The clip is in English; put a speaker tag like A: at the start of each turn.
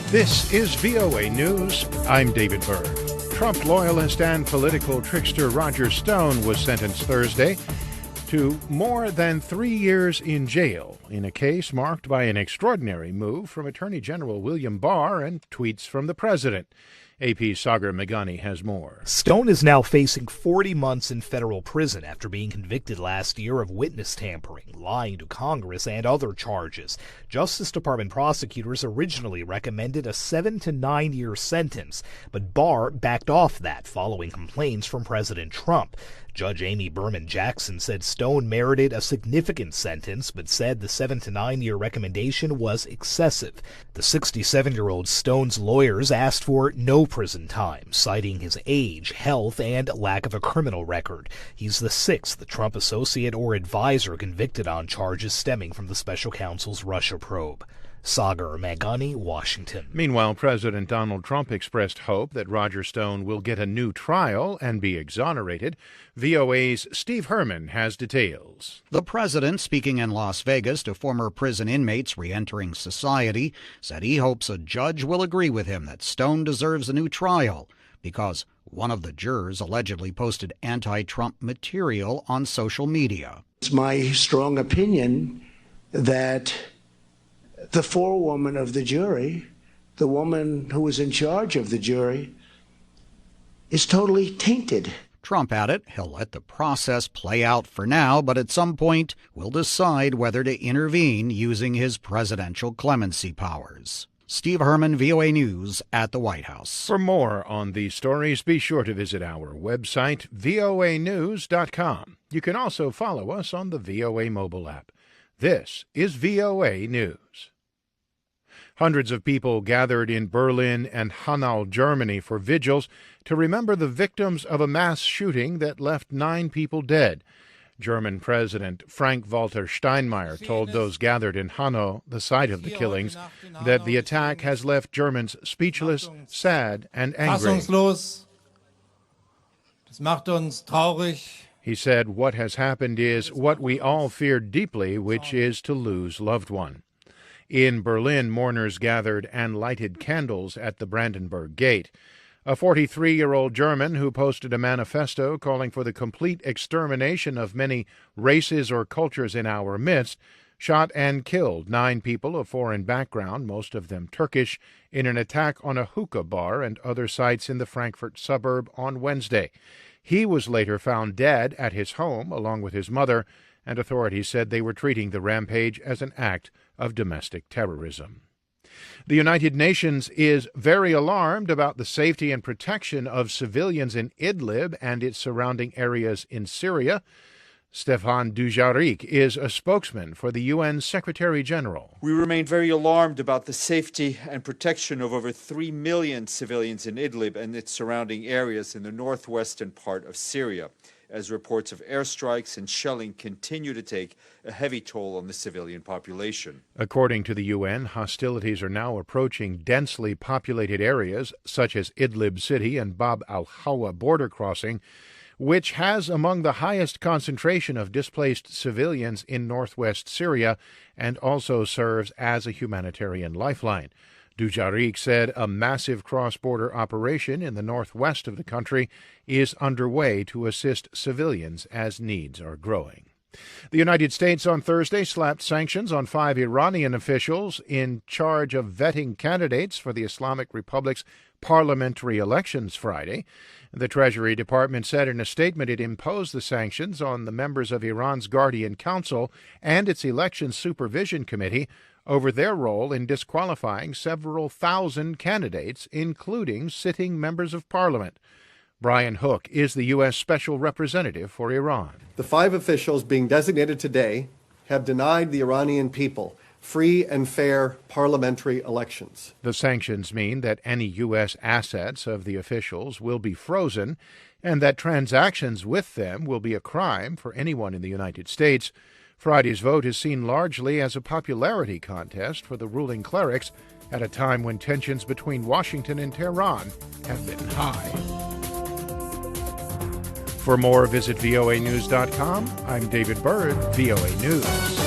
A: This is VOA News. I'm David Byrd. Trump loyalist and political trickster Roger Stone was sentenced Thursday to more than 3 years in jail in a case marked by an extraordinary move from Attorney General William Barr and tweets from the president. AP's Sagar Meghani has more.
B: Stone is now facing 40 months in federal prison after being convicted last year of witness tampering, lying to Congress, and other charges. Justice Department prosecutors originally recommended a 7 to 9 year sentence, but Barr backed off that following complaints from President Trump. Judge Amy Berman Jackson said Stone merited a significant sentence, but said the 7 to 9 year recommendation was excessive. The 67-year-old Stone's lawyers asked for no prison time, citing his age, health, and lack of a criminal record. He's the sixth Trump associate or advisor convicted on charges stemming from the special counsel's Russia probe. Sagar Meghani, Washington.
A: Meanwhile, President Donald Trump expressed hope that Roger Stone will get a new trial and be exonerated. VOA's Steve Herman has details.
C: The president, speaking in Las Vegas to former prison inmates re-entering society, said he hopes a judge will agree with him that Stone deserves a new trial because one of the jurors allegedly posted anti-Trump material on social media.
D: It's my strong opinion that the forewoman of the jury, the woman who was in charge of the jury, is totally tainted.
C: Trump added he'll let the process play out for now, but at some point will decide whether to intervene using his presidential clemency powers. Steve Herman, VOA News at the White House.
A: For more on these stories, be sure to visit our website, voanews.com. You can also follow us on the VOA mobile app. This is VOA News. Hundreds of people gathered in Berlin and Hanau, Germany for vigils to remember the victims of a mass shooting that left 9 people dead. German President Frank-Walter Steinmeier told those gathered in Hanau, the site of the killings, that the attack has left Germans speechless, sad, and angry.
E: Das macht uns traurig.
A: He said, "What has happened is what we all feared deeply, which is to lose loved one." In Berlin, mourners gathered and lighted candles at the Brandenburg Gate. A 43-year-old German who posted a manifesto calling for the complete extermination of many races or cultures in our midst shot and killed 9 people of foreign background, most of them Turkish, in an attack on a hookah bar and other sites in the Frankfurt suburb on Wednesday. He was later found dead at his home along with his mother, and authorities said they were treating the rampage as an act of domestic terrorism. The United Nations is very alarmed about the safety and protection of civilians in Idlib and its surrounding areas in Syria. Stéphane Dujarric is a spokesman for the UN Secretary General.
F: We remain very alarmed about the safety and protection of over 3 million civilians in Idlib and its surrounding areas in the northwestern part of Syria, as reports of airstrikes and shelling continue to take a heavy toll on the civilian population.
A: According to the UN, hostilities are now approaching densely populated areas such as Idlib City and Bab al-Hawa border crossing, which has among the highest concentration of displaced civilians in northwest Syria and also serves as a humanitarian lifeline. Dujarric said a massive cross-border operation in the northwest of the country is underway to assist civilians as needs are growing. The United States on Thursday slapped sanctions on 5 Iranian officials in charge of vetting candidates for the Islamic Republic's parliamentary elections Friday. The Treasury Department said in a statement it imposed the sanctions on the members of Iran's Guardian Council and its Election Supervision Committee over their role in disqualifying several thousand candidates, including sitting members of parliament. Brian Hook is the U.S. Special Representative for Iran.
G: The 5 officials being designated today have denied the Iranian people free and fair parliamentary elections.
A: The sanctions mean that any U.S. assets of the officials will be frozen and that transactions with them will be a crime for anyone in the United States. Friday's vote is seen largely as a popularity contest for the ruling clerics at a time when tensions between Washington and Tehran have been high. For more, visit voanews.com. I'm David Byrd, VOA News.